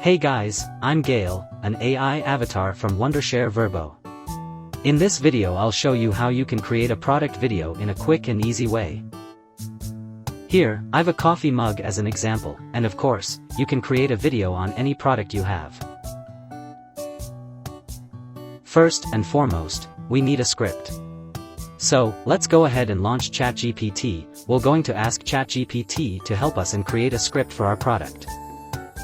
Hey guys, I'm Gail, an AI avatar from Wondershare Virbo. In this video I'll show you how you can create a product video in a quick and easy way. Here, I've a coffee mug as an example, and of course, you can create a video on any product you have. First and foremost, we need a script. So, let's go ahead and launch ChatGPT. We're going to ask ChatGPT to help us and create a script for our product.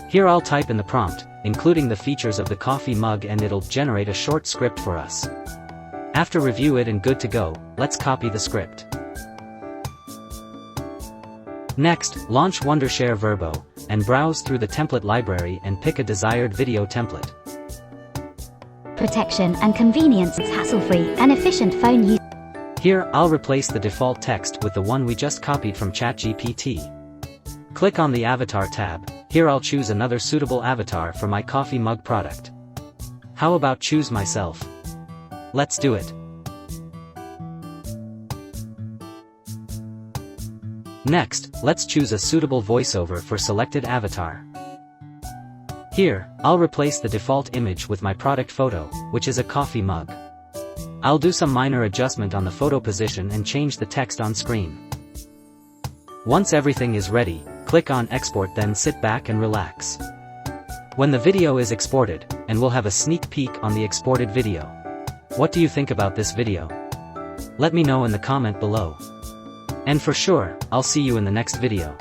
Here I'll type in the prompt, including the features of the coffee mug, and it'll generate a short script for us. After review it and good to go, let's copy the script. Next, launch Wondershare Virbo, and browse through the template library and pick a desired video template. Protection and convenience, hassle-free and efficient phone use. Here, I'll replace the default text with the one we just copied from ChatGPT. Click on the Avatar tab. Here I'll choose another suitable avatar for my coffee mug product. How about choose myself? Let's do it. Next, let's choose a suitable voiceover for selected avatar. Here, I'll replace the default image with my product photo, which is a coffee mug. I'll do some minor adjustment on the photo position and change the text on screen. Once everything is ready, click on Export, then sit back and relax. When the video is exported, and we'll have a sneak peek on the exported video. What do you think about this video? Let me know in the comment below. And for sure, I'll see you in the next video.